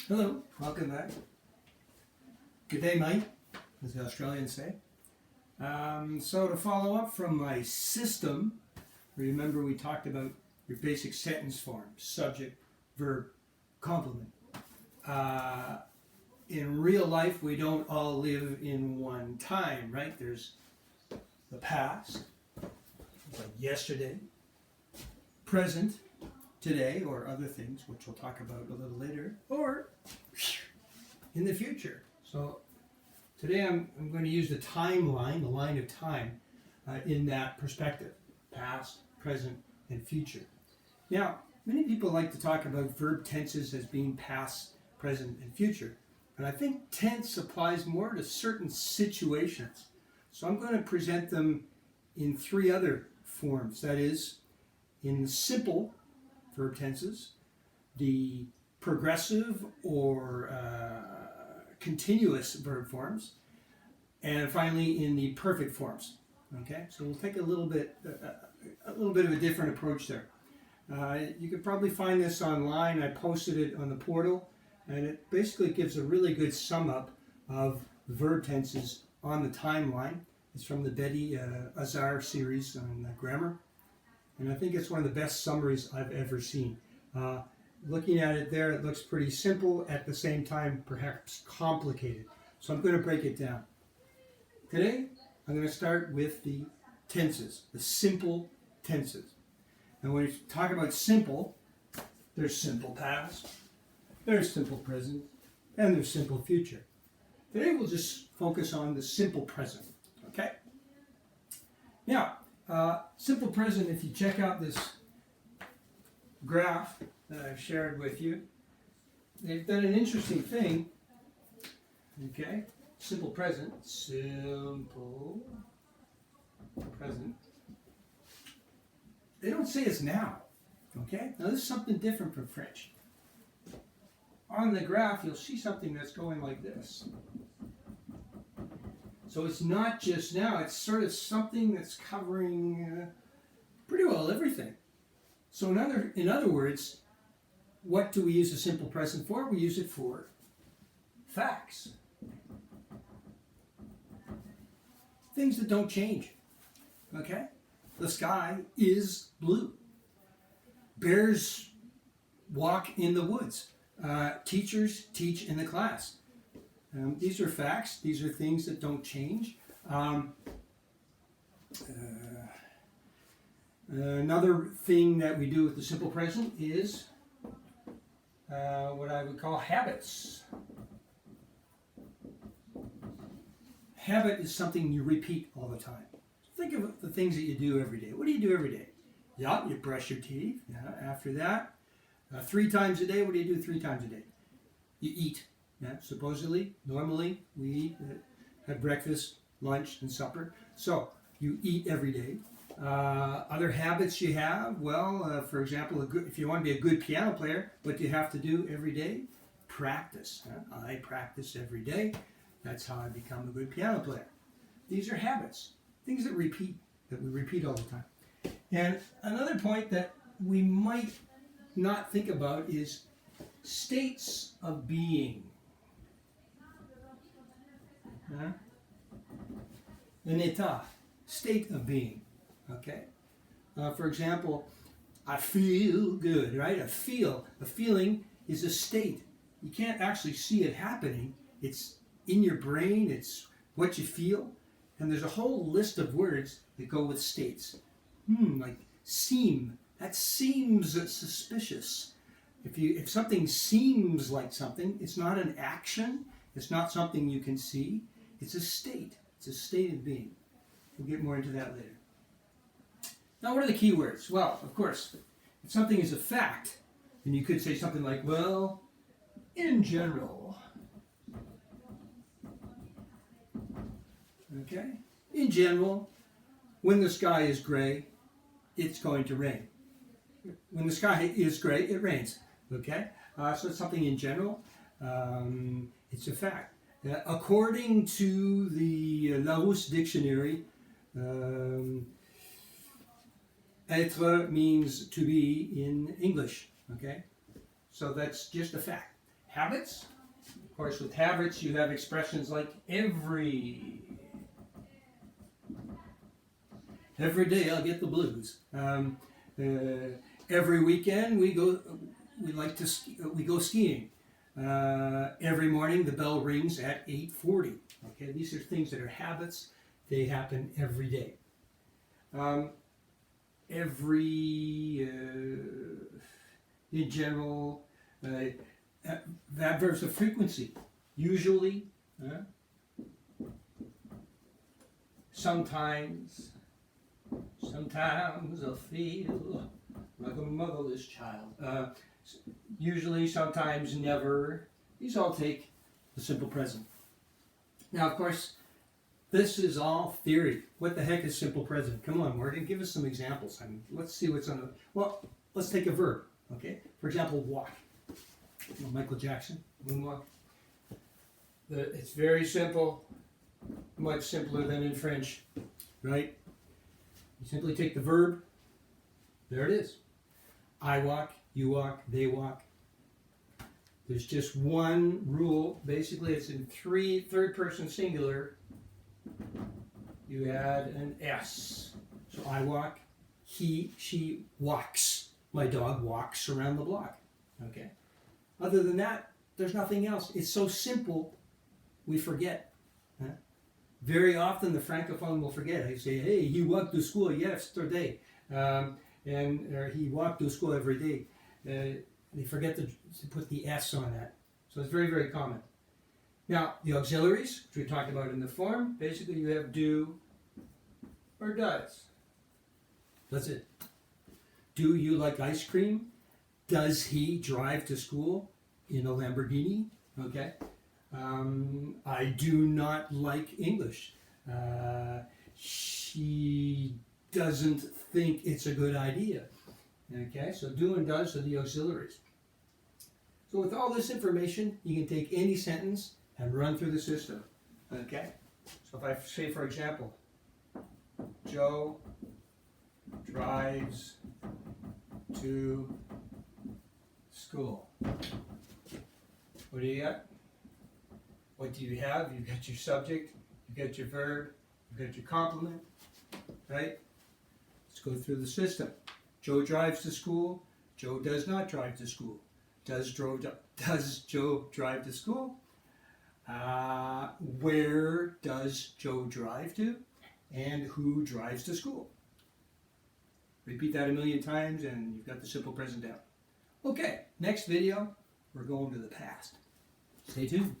Hello, welcome back. Good day, mate, as the Australians say. So to follow up from my system, remember we talked about your basic sentence form, subject, verb, complement. In real life, we don't all live in one time, right? There's the past, like yesterday, present, today, or other things, which we'll talk about a little later, or in the future. So today I'm going to use the timeline, the line of time, in that perspective, past, present, and future. Now, many people like to talk about verb tenses as being past, present, and future, but I think tense applies more to certain situations. So I'm going to present them in three other forms, that is, in the simple verb tenses, the progressive or continuous verb forms, and finally in the perfect forms. Okay, so we'll take a little bit of a different approach there. You could probably find this online. I posted it on the portal, and it basically gives a really good sum up of verb tenses on the timeline. It's from the Betty Azar series on grammar. And I think it's one of the best summaries I've ever seen. Looking at it there, it looks pretty simple, at the same time perhaps complicated. So I'm going to break it down. Today, I'm going to start with the tenses, the simple tenses. And when you talk about simple, there's simple past, there's simple present, and there's simple future. Today we'll just focus on the simple present, okay? Now, simple present, if you check out this graph that I've shared with you, they've done an interesting thing. Okay, simple present, they don't say it's now. Okay, now this is something different from French. On the graph, you'll see something that's going like this. So it's not just now, it's sort of something that's covering pretty well everything. So in other words, what do we use the simple present for? We use it for facts. Things that don't change. Okay? The sky is blue. Bears walk in the woods. Teachers teach in the class. These are facts. These are things that don't change. Another thing that we do with the simple present is what I would call habits. Habit is something you repeat all the time. Think of the things that you do every day. What do you do every day? Yeah, you brush your teeth. Yeah, after that, 3 times a day. What do you do 3 times a day? You eat. Yeah, supposedly, normally, we eat, have breakfast, lunch, and supper. So, you eat every day. Other habits you have, well, for example, if you want to be a good piano player, what do you have to do every day? Practice. I practice every day. That's how I become a good piano player. These are habits, things that we repeat all the time. And another point that we might not think about is states of being. An état, state of being. Okay. For example, I feel good, right? A feeling is a state. You can't actually see it happening. It's in your brain. It's what you feel. And there's a whole list of words that go with states. Like seem. That seems suspicious. If something seems like something, it's not an action. It's not something you can see. It's a state. It's a state of being. We'll get more into that later. Now, what are the key words? Well, of course, if something is a fact, then you could say something like, well, in general. Okay? In general, when the sky is gray, it's going to rain. When the sky is gray, it rains. Okay? So it's something in general. It's a fact. According to the Larousse dictionary, être means to be in English. Okay? So that's just a fact. habits. Of course, with habits, you have expressions like every day I'll get the blues. Every weekend we go skiing. Every morning the bell rings at 8:40. Okay, these are things that are habits. They happen every day. In general, adverbs of frequency. Usually, sometimes I feel like a motherless child. Usually, sometimes, never. These all take the simple present. Now, of course, this is all theory. What the heck is simple present? Come on, Morgan, give us some examples. I mean, let's see what's on the... Well, let's take a verb, okay? For example, walk. Michael Jackson, moonwalk. It's very simple, much simpler than in French, right? You simply take the verb, there it is. I walk, you walk, they walk. There's just one rule. Basically, it's in third person singular. You add an S. So I walk, he, she walks. My dog walks around the block. Okay. Other than that, there's nothing else. It's so simple, we forget. Huh? Very often the Francophone will forget. I say, hey, he walked to school yesterday. Or he walked to school every day. They forget to put the S on that. So it's very, very common. Now, the auxiliaries, which we talked about in the form, basically you have do or does. That's it. Do you like ice cream? Does he drive to school in a Lamborghini? Okay. I do not like English. She doesn't think it's a good idea. Okay, so do and does are the auxiliaries. So with all this information, you can take any sentence and run through the system. Okay? So if I say, for example, Joe drives to school. What do you got? What do you have? You've got your subject, you've got your verb, you've got your complement, right? Let's go through the system. Joe drives to school. Joe does not drive to school. Does Joe drive to school? Where does Joe drive to? And who drives to school? Repeat that 1,000,000 times and you've got the simple present down. Okay, next video, we're going to the past. Stay tuned.